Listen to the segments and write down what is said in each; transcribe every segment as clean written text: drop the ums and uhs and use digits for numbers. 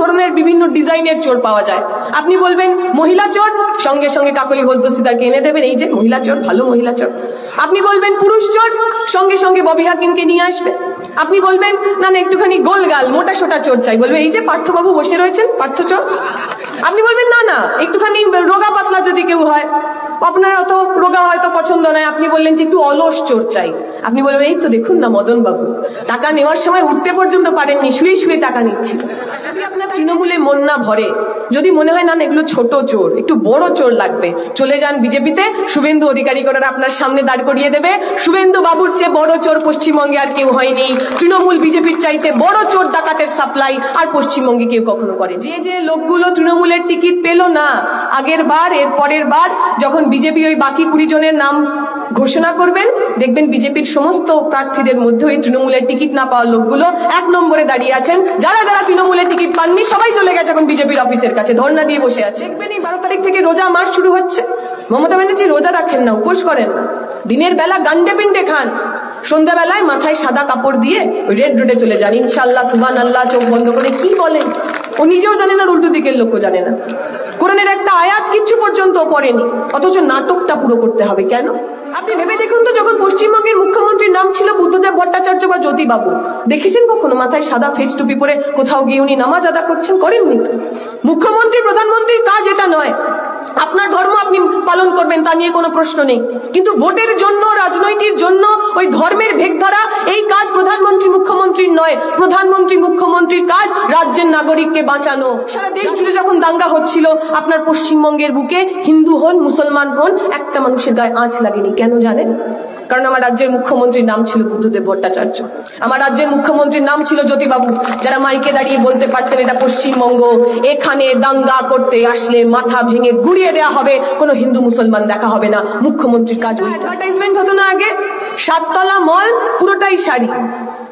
ধরনের বিভিন্ন ডিজাইনের চোর পাওয়া যায়। আপনি বলবেন মহিলা চোর, সঙ্গে সঙ্গে কাকলি ঘোষ দস্তিদারকে এনে দেবেন, এই যে মহিলা চোর, ভালো মহিলা চোর। আপনি বলবেন পুরুষ চোর, সঙ্গে সঙ্গে ববি হাকিমকে নিয়ে আসবে। আপনি বলবেন না না একটুখানি গোলগাল মোটা সোটা চোর চাই, বলবে এই যে পার্থবাবু বসে রয়েছেন, পার্থ চোর। আপনি বলবেন না না একটুখানি রোগা পাতলা যদি কেউ হয়, আপনার অত রোগা হয়তো পছন্দ নয়, আপনি বললেন যে একটু অলস চোর চাই। আপনি বলবেন এই তো দেখুন না মদন বাবু, টাকা নেওয়ার সময় উঠতে পর্যন্ত পারেননি, শুয়ে শুয়ে টাকা নিচ্ছিল। যদি আপনার তৃণমূলে মন না ভরে, যদি মনে হয় না এগুলো ছোট চোর, একটু বড় চোর লাগবে, চলে যান বিজেপিতে। শুভেন্দু অধিকারী করার আপনার সামনে দাঁড় করিয়ে দেবে। শুভেন্দু বাবুর চেয়ে বড় চোর পশ্চিমবঙ্গে আর কেউ হয়নি। তৃণমূল বিজেপির চাইতে বড় চোর ডাকাতের সাপ্লাই আর পশ্চিমবঙ্গে কেউ কখনো করে। যে যে লোকগুলো তৃণমূলের টিকিট পেল না আগের বার, এর পরের বার যখন বিজেপি ওই বাকি 20 জনের নাম ঘোষণা করবেন, দেখবেন বিজেপির সমস্ত প্রার্থীদের মধ্যে ওই তৃণমূলের টিকিট না পাওয়া লোকগুলো 1 নম্বরে দাঁড়িয়ে আছেন। যারা যারা তৃণমূলের টিকিট পাননি সবাই চলে গেছে এখন বিজেপির অফিসের কাছে, ধর্ণা দিয়ে বসে আছে। দেখবেন এই 12 তারিখ থেকে রোজা মাস শুরু হচ্ছে। মমতা ব্যানার্জি রোজা রাখেন না, উপোস করেন না, দিনের বেলা গান্ডে পিন্ডে খান, সন্ধ্যাবেলায় মাথায় সাদা কাপড় দিয়ে রেড রোডে চলে যান, ইনশাল্লাহ সুবহান আল্লাহ চোখ বন্ধ করে। কি বলেন, ও নিজেও জানে না, উল্টো দিকের লোকও জানে না, কোরআনের একটা আয়াত কিচ্ছু পর্যন্ত পড়েনি, অথচ নাটকটা পুরো করতে হবে কেন? আপনি ভেবে দেখুন তো, যখন পশ্চিমবঙ্গের মুখ্যমন্ত্রীর নাম ছিল বুদ্ধদেব ভট্টাচার্য বা জ্যোতিবাবু, দেখেছেন কখনো মাথায় সাদা ফেজ টুপি পরে কোথাও গিয়ে উনি নামাজ আদা করছেন? করেননি। মুখ্যমন্ত্রী প্রধানমন্ত্রীর কাজ এটা নয়। আপনার ধর্ম আপনি পালন করবেন, তা নিয়ে কোনো প্রশ্ন নেই, কিন্তু ভোটের জন্য, রাজনৈতিক জন্য ওই ধর্মের ভেগ ধরা, এই কাজ প্রধানমন্ত্রী মুখ্যমন্ত্রীর নয়। প্রধানমন্ত্রী মুখ্যমন্ত্রীর কাজ রাজ্যের নাগরিককে বাঁচানো। সারা দেশ জুড়ে যখন দাঙ্গা হচ্ছিল, আপনার পশ্চিমবঙ্গের বুকে হিন্দু হন মুসলমান হন একটা মানুষের গায়ে আঁচ লাগেনি। কেন জানেন? কারণ আমার রাজ্যের মুখ্যমন্ত্রীর নাম ছিল বুদ্ধদেব ভট্টাচার্য, আমার রাজ্যের মুখ্যমন্ত্রীর নাম ছিল জ্যোতিবাবু, যারা মাইকে দাঁড়িয়ে বলতে পারতেন এটা পশ্চিমবঙ্গ, এখানে দাঙ্গা করতে আসলে মাথা ভেঙে গুড়িয়ে দেওয়া হবে, কোনো হিন্দু মুসলমান দেখা হবে না। মুখ্যমন্ত্রীর কাজ অ্যাডভার্টাইজমেন্ট হতো না আগে, 7 তলা মল পুরোটাই শাড়ি।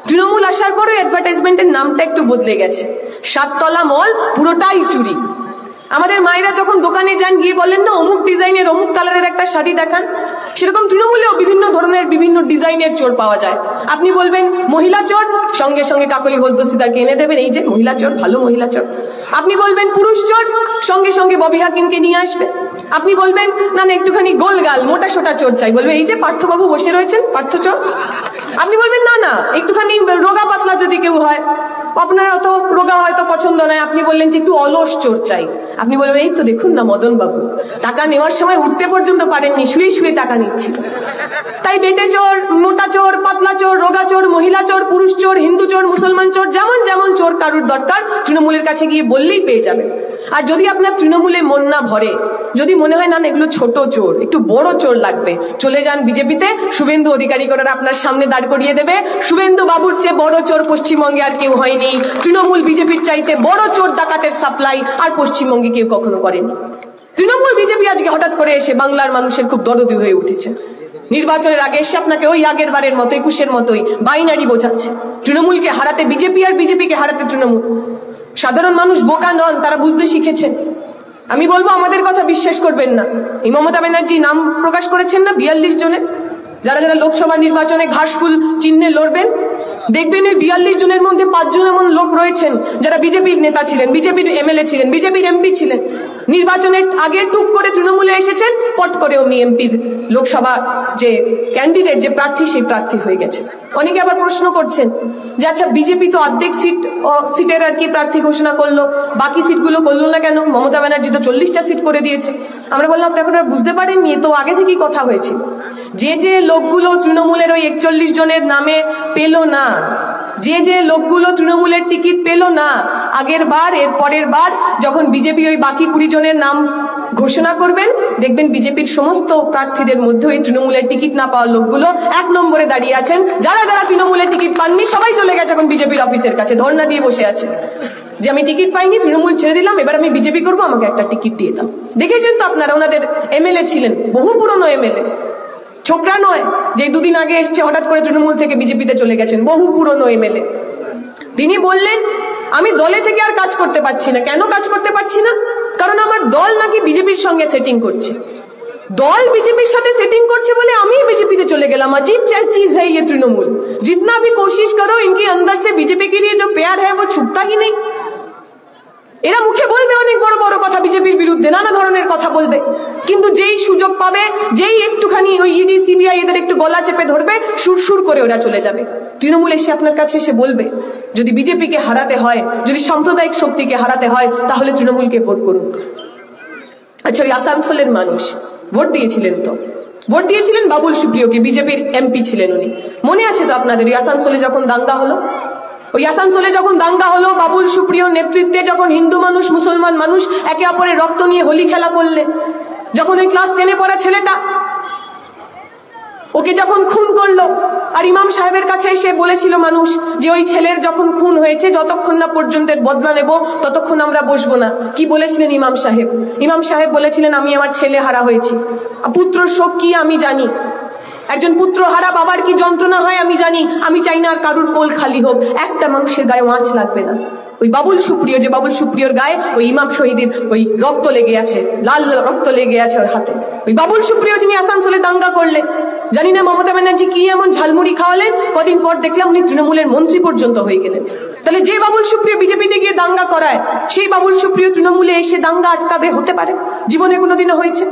তৃণমূল আসার পরে অ্যাডভার্টাইজমেন্টের নামটা একটু বদলে গেছে, 7 তলা মল পুরোটাই চুরি। আমাদের মায়েরা যখন দোকানে যান, গিয়ে বলেন না অমুক ডিজাইনের অমুক কালারের একটা শাড়ি দেখান, সেরকম তৃণমূলেও বিভিন্ন ধরনের বিভিন্ন ডিজাইনের চোর পাওয়া যায়। আপনি বলবেন মহিলা চোর, সঙ্গে সঙ্গে কাকলি ঘোষ দস্তিদারকে এনে দেবেন, এই যে মহিলা চোর, ভালো মহিলা চোর। আপনি বলবেন পুরুষ চোর, সঙ্গে সঙ্গে ববি হাকিমকে নিয়ে আসবে। আপনি বলবেন না না একটুখানি গোলগাল মোটা সোটা চোর চাই, বলবে এই যে পার্থবাবু বসে রয়েছেন, পার্থ চোর। আপনি বলবেন না না একটুখানি রোগা পাতলা যদি কেউ হয়, আপনার অত রোগা হয়তো পছন্দ নয়, আপনি বললেন যে একটু অলস চোর চাই। আপনি বলবেন এই তো দেখুন না মদন বাবু, টাকা নেওয়ার সময় উঠতে পর্যন্ত পারেননি, শুয়ে শুয়ে টাকা নিচ্ছিল। তাই বেটে চোর, মোটা চোর, পাতলা চোর, রোগা চোর, মহিলা চোর, পুরুষ চোর, হিন্দু চোর, মুসলমান চোর, যেমন যেমন চোর কারুর দরকার তৃণমূলের কাছে গিয়ে বললেই পেয়ে যাবেন। আর যদি আপনার তৃণমূলে মন না ভরে, যদি মনে হয় না এগুলো ছোট চোর, একটু বড় চোর লাগবে, চলে যান বিজেপিতে। শুভেন্দু অধিকারী করার আপনার সামনে দাঁড় করিয়ে দেবে। শুভেন্দু বাবুর চেয়ে বড় চোর পশ্চিমবঙ্গে আর কেউ হয়নি। তৃণমূল বিজেপির চাইতে বড় চোর ডাকাতের সাপ্লাই আর পশ্চিমবঙ্গে কেউ কখনো করেনি। তৃণমূল বিজেপি আজকে হঠাৎ করে এসে বাংলার মানুষের খুব দরদি হয়ে উঠেছে। নির্বাচনের আগে এসে আপনাকে ওই আগের বারের মতো 21-এর মতোই বাইনারি বোঝাচ্ছে। তৃণমূলকে হারাতে বিজেপি আর বিজেপিকে হারাতে তৃণমূল। সাধারণ মানুষ বোকা নন, তারা বুঝতে শিখেছেন। আমি বলবো আমাদের কথা বিশ্বাস করবেন না। এই মমতা ব্যানার্জি নাম প্রকাশ করেছেন না 42 জনের, যারা যারা লোকসভা নির্বাচনে ঘাসফুল চিহ্নে লড়বেন, দেখবেন ওই 42 জনের মধ্যে 5 জন এমন লোক রয়েছেন যারা বিজেপির নেতা ছিলেন, বিজেপির এমএলএ ছিলেন, বিজেপির এমপি ছিলেন। নির্বাচনের আগে টুক করে তৃণমূলে এসেছেন, পট করে উনি এমপির লোকসভা যে ক্যান্ডিডেট, যে প্রার্থী, সেই প্রার্থী হয়ে গেছে। অনেকে আবার প্রশ্ন করছেন যে আচ্ছা বিজেপি তো অর্ধেক সিটের আর কি প্রার্থী ঘোষণা করলো, বাকি সিটগুলো করলো না কেন? মমতা ব্যানার্জি তো 40টা সিট করে দিয়েছে। আমরা বললাম আপনি এখন আর বুঝতে পারেননি, তো আগে থেকেই কথা হয়েছিল। যে যে লোকগুলো তৃণমূলের ওই 41 জনের নামে পেল না, যে যে লোকগুলো তৃণমূলের টিকিট পেল না আগের বার, এর পরের বার যখন বিজেপি ওই বাকি 20 জনের নাম ঘোষণা করবেন, দেখবেন বিজেপির সমস্ত প্রার্থীদের মধ্যে ওই তৃণমূলের টিকিট না পাওয়া লোকগুলো 1 নম্বরে দাঁড়িয়ে আছেন। যারা যারা তৃণমূলের টিকিট পাননি সবাই চলে গেছে এখন বিজেপির অফিসের কাছে, ধর্ণা দিয়ে বসে আছে যে আমি টিকিট পাইনি, তৃণমূল ছেড়ে দিলাম, এবার আমি বিজেপি করবো, আমাকে একটা টিকিট দিয়ে দাও। দেখেছেন তো আপনারা, ওনাদের এমএলএ ছিলেন, বহু পুরনো এমএলএ, ছোকরা নয় যে 2 দিন আগে এসছে হঠাৎ করে তৃণমূল থেকে বিজেপিতে চলে গেছেন, বহু পুরনো এমএলএ। তিনি বললেন আমি দলে থেকে আর কাজ করতে পারছি না। কেন কাজ করতে পারছি না? কারণ আমার দল নাকি বিজেপির সঙ্গে সেটিং করছে। দল বিজেপির সাথে সেটিং করছে বলে আমি बीजेपी चले गया। अजीब चीज है ये तृणमूल, जितना भी कोशिश करो इनके अंदर से बीजेपी के लिए जो प्यार है वो छुपता ही नहीं। এরা মুখে বলবে অনেক বড় বড় কথা, বিজেপির বিরুদ্ধে নানা ধরনের কথা বলবে, কিন্তু যেই সুযোগ পাবে, যেই একটুখানি ওই ইডি সিবিআই এদের একটু গলা চেপে ধরবে, সুরসুর করে ওরা চলে যাবে। তৃণমূল এসে আপনার কাছে এসে বলবে যদি বিজেপিকে হারাতে হয়, যদি সাম্প্রদায়িক শক্তিকে হারাতে হয়, তাহলে তৃণমূলকে ভোট করুন। আচ্ছা, ওই আসানসোলের মানুষ ভোট দিয়েছিলেন, তো ভোট দিয়েছিলেন বাবুল সুপ্রিয়কে, বিজেপির এমপি ছিলেন উনি। মনে আছে তো আপনাদের ওই আসানসোলে যখন দাঙ্গা হলো? ওই আসানসোলে যখন দাঙ্গা হলো, বাবুল সুপ্রিয়র নেতৃত্বে যখন হিন্দু মানুষ মুসলমান মানুষ একে অপরের রক্ত নিয়ে হোলি খেলা করলে, যখন ওই ক্লাস 10-এ পড়া ছেলেটা ওকে যখন খুন করলো, আর ইমাম সাহেবের কাছে এসে বলেছিল মানুষ যে ওই ছেলের যখন খুন হয়েছে যতক্ষণ না পর্যন্ত বদলা নেব ততক্ষণ আমরা বসবো না। কি বলেছিলেন ইমাম সাহেব? ইমাম সাহেব বলেছিলেন আমি আমার ছেলে হারা হয়েছি, পুত্র শোক কি আমি জানি, একজন পুত্র হারা বাবার কি যন্ত্রণা হয় আমি জানি, আমি চাই না আর কারুর কোল খালি হোক, একটা মানুষের গায়ে আঁচ লাগবে না। ওই বাবুল সুপ্রিয়, যে বাবুল সুপ্রিয়র গায়ে ওই ইমাম শহীদের ওই রক্ত লেগে আছে, লাল রক্ত লেগে আছে ওর হাতে, ওই বাবুল সুপ্রিয় যিনি আসানসোলে দাঙ্গা করলে, জানি না মমতা ব্যানার্জি কি এমন ঝালমুড়ি খাওয়ালেন, কদিন পর দেখলাম উনি তৃণমূলের মন্ত্রী পর্যন্ত হয়ে গেলেন। তাহলে যে বাবুল সুপ্রিয় বিজেপিতে গিয়ে দাঙ্গা করায়, সেই বাবুল সুপ্রিয় তৃণমূলে এসে দাঙ্গা আটকাবে হতে পারে? জীবনে কোনোদিনও হয়েছে?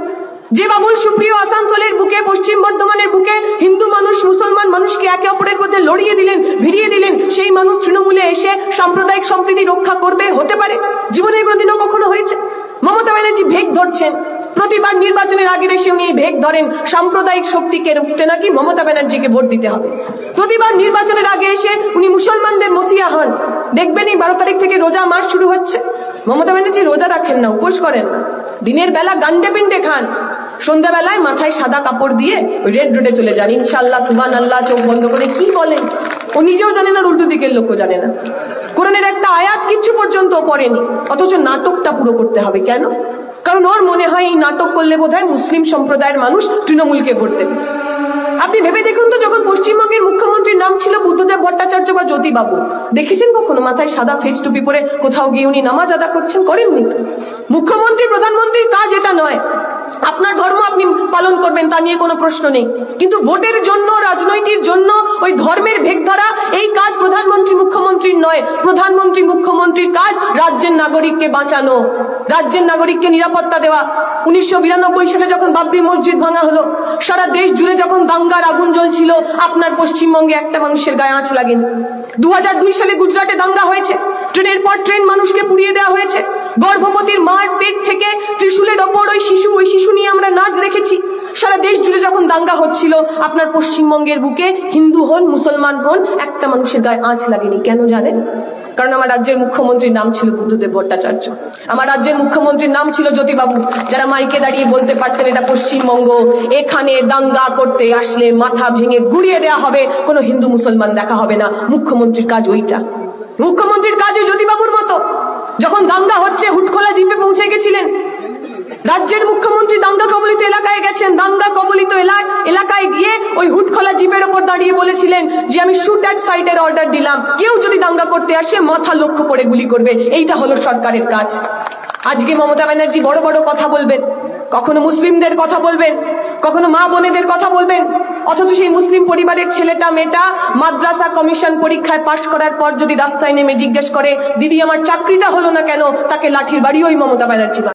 যে বাবুল সুপ্রিয় আসানসোলের বুকে, পশ্চিম বর্ধমানের বুকে হিন্দু মানুষ মুসলমান মানুষকে একে অপরের মধ্যে লড়িয়ে দিলেন, ভিড়িয়ে দিলেন, সেই মানুষ তৃণমূলে এসে সাম্প্রদায়িক সম্প্রীতি রক্ষা করবে হতে পারে? জীবনে কোনোদিনও কখনো হয়েছে? মমতা ব্যানার্জি ভেগ ধরছেন, প্রতিবার নির্বাচনের আগে এসে উনি ভেগ ধরেন সাম্প্রদায়িক শক্তিকে রুখতে নাকি মমতা ব্যানার্জিকে ভোট দিতে হবে। প্রতিবার নির্বাচনের আগে এসে উনি মুসলমানদের মসিয়া হন। দেখবেন এই 12 তারিখ থেকে রোজা মাস শুরু হচ্ছে, মমতা ব্যানার্জি রোজা রাখেন না, উপোস করেন না, দিনের বেলা গান্ডে পিন্ডে খান, সন্ধ্যাবেলায় মাথায় সাদা কাপড় দিয়ে ওই রেড রোডে চলে যান, ইনশাল্লাহ সুবহান আল্লাহ চোখ বন্ধ করে। কি বলেন? ও নিজেও জানে না, উল্টো দিকের লোকও জানে না, কোরআনের একটা আয়াত কিচ্ছু পর্যন্ত পড়েনি, অথচ নাটকটা পুরো করতে হবে। কেন? কারণ ওর মনে হয় এই নাটক করলে বোধহয় মুসলিম সম্প্রদায়ের মানুষ তৃণমূলকে ভোট দেবে। আপনি ভেবে দেখুন তো, যখন পশ্চিমবঙ্গের মুখ্যমন্ত্রীর নাম ছিল বুদ্ধদেব ভট্টাচার্য বা জ্যোতিবাবু, দেখেছেন কখনো মাথায় সাদা ফেজ টুপি পরে কোথাও গিয়ে উনি নামাজ আদা করছেন? করেননি। মুখ্যমন্ত্রী প্রধানমন্ত্রীর কাজ এটা নয়। আপনার ধর্ম আপনি পালন করবেন, তা নিয়ে কোনো প্রশ্ন নেই, কিন্তু ভোটের জন্য, রাজনৈতিক জন্য ওই ধর্মের ভেগ ধরা, এই কাজ প্রধানমন্ত্রী মুখ্যমন্ত্রীর নয়। প্রধানমন্ত্রী মুখ্যমন্ত্রীর কাজ রাজ্যের নাগরিককে বাঁচানো, রাজ্যের নাগরিককে নিরাপত্তা দেওয়া। 1992 সালে যখন বাবরি মসজিদ ভাঙা হলো, সারা দেশ জুড়ে যখন দাঙ্গার আগুন জ্বলছিল, আপনার পশ্চিমবঙ্গে একটা মানুষের গায়ে আঁচ লাগেনি। 2002 সালে গুজরাটে দাঙ্গা হয়েছে, ট্রেনের পর ট্রেন মানুষকে পুড়িয়ে দেওয়া হয়েছে, গর্ভবতীর মার পেট থেকে ত্রিশূলের ওপর ওই শিশু নিয়ে আমরা নাচ দেখেছি। সারা দেশ জুড়ে যখন দাঙ্গা হচ্ছিল, আপনার পশ্চিমবঙ্গের বুকে হিন্দু হন মুসলমান হন একটা মানুষের গায়ে আঁচ লাগেনি। কেন জানেন? কারণ আমার রাজ্যের মুখ্যমন্ত্রীর নাম ছিল বুদ্ধদেব ভট্টাচার্য, আমার রাজ্যের মুখ্যমন্ত্রীর নাম ছিল জ্যোতিবাবু, যারা মাইকে দাঁড়িয়ে বলতে পারতেন এটা পশ্চিমবঙ্গ, এখানে দাঙ্গা করতে আসলে মাথা ভেঙে গুড়িয়ে দেওয়া হবে, কোনো হিন্দু মুসলমান দেখা হবে না। মুখ্যমন্ত্রীর কাজ ওইটা। মুখ্যমন্ত্রীর কাজ ওই জ্যোতিবাবুর মতো। যখন দাঙ্গা হচ্ছে, হুটখোলা জিপে পৌঁছে গেছিলেন। রাজ্যের মুখ্যমন্ত্রী দাঙ্গা কবলিত এলাকায় গেছেন, দাঙ্গা কবলিত এলাকায় গিয়ে ওই হুটখোলা জিপের ওপর দাঁড়িয়ে বলেছিলেন যে আমি শুট অ্যাট সাইটের অর্ডার দিলাম, কেউ যদি দাঙ্গা করতে আসে মাথা লক্ষ্য করে গুলি করবে। এইটা হলো সরকারের কাজ। আজকে মমতা ব্যানার্জি বড় বড় কথা বলবেন, কখনো মুসলিমদের কথা বলবেন, কখনো মা বোনেদের কথা বলবেন, অথচ সেই মুসলিম পরিবারের ছেলেটা মেয়েটা মাদ্রাসা কমিশন পরীক্ষায় পাশ করার পর যদি রাস্তায় নেমে জিজ্ঞেস করে দিদি আমার চাকরিটা হলো না কেন, তাকে লাঠির বাড়ি ওই মমতা ব্যানার্জি